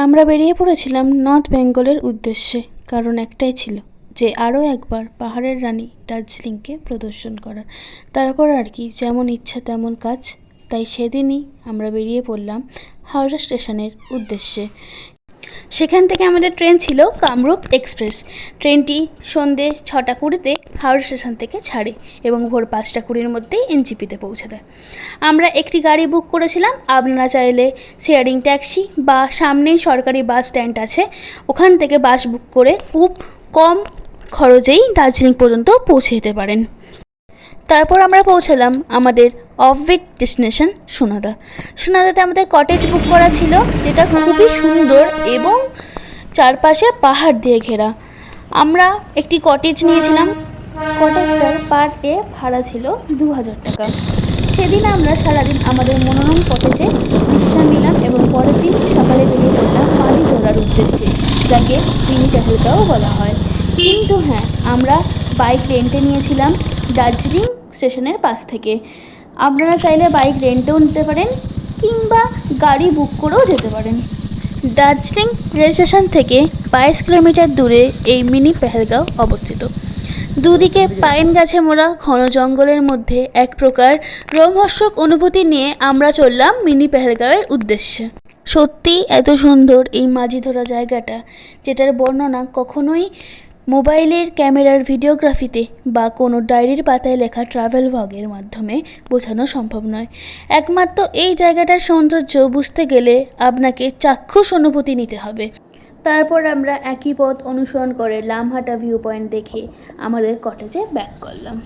আমরা বেরিয়ে পড়েছিলাম নর্থ বেঙ্গলের উদ্দেশ্যে, কারণ একটাই ছিল যে আরও একবার পাহাড়ের রানী দার্জিলিংকে প্রদর্শন করার। তারপর আর কি, যেমন ইচ্ছা তেমন কাজ। তাই সেদিনই আমরা বেরিয়ে পড়লাম হাওড়া স্টেশনের উদ্দেশ্যে। সেখান থেকে আমাদের ট্রেন ছিল কামরূপ এক্সপ্রেস। ট্রেনটি সন্ধ্যে 6:20-তে হাওড়া স্টেশন থেকে ছাড়ে এবং ভোর 5:20-র মধ্যেই এনজিপিতে পৌঁছে দেয়। আমরা একটি গাড়ি বুক করেছিলাম। আপনারা চাইলে শেয়ারিং ট্যাক্সি বা সামনেই সরকারি বাস স্ট্যান্ড আছে, ওখান থেকে বাস বুক করে খুব কম খরচেই দার্জিলিং পর্যন্ত পৌঁছে যেতে পারেন। তারপর আমরা পৌঁছালাম আমাদের অফবিট ডেস্টিনেশন সোনাদা। সোনাদাতে আমাদের কটেজ বুক করা ছিল, যেটা খুবই সুন্দর এবং চারপাশে পাহাড় দিয়ে ঘেরা। আমরা একটি কটেজ নিয়েছিলাম। কটেজটার পার ডে ভাড়া ছিল 2000 টাকা। সেদিন আমরা সারাদিন আমাদের মনোরম কটেজে বিশ্রাম নিলাম এবং পরের দিন সকালে বেরিয়ে পড়লাম মাঝি ধরার উদ্দেশ্যে, যাকে মিনি পেহেলগাঁও বলা হয়। কিন্তু হ্যাঁ, আমরা বাইক রেন্টে নিয়েছিলাম দার্জিলিং স্টেশনের পাশ থেকে। আপনারা চাইলে বাইক রেন্টেও নিতে পারেন কিংবা গাড়ি বুক করেও যেতে পারেন। দার্জিলিং রেল স্টেশন থেকে 22 কিলোমিটার দূরে এই মিনি পেহেলগাঁও অবস্থিত। দুদিকে পাইন গাছে মোড়া ঘন জঙ্গলের মধ্যে এক প্রকার রোমহর্ষক অনুভূতি নিয়ে আমরা চললাম মিনি পেহেলগাঁওয়ের উদ্দেশ্যে। সত্যি এত সুন্দর এই মাঝি ধরা জায়গাটা, যেটার বর্ণনা কখনোই মোবাইলের ক্যামেরার ভিডিওগ্রাফিতে বা কোনো ডায়েরির পাতায় লেখা ট্রাভেল ভ্লগের মাধ্যমে বোঝানো সম্ভব নয়। একমাত্র এই জায়গাটার সৌন্দর্য বুঝতে গেলে আপনাকে চাক্ষুষ অনুভূতি নিতে হবে। তারপর আমরা একই পথ অনুসরণ করে লামহাটা ভিউ পয়েন্ট দেখে আমাদের কটেজে ব্যাক করলাম।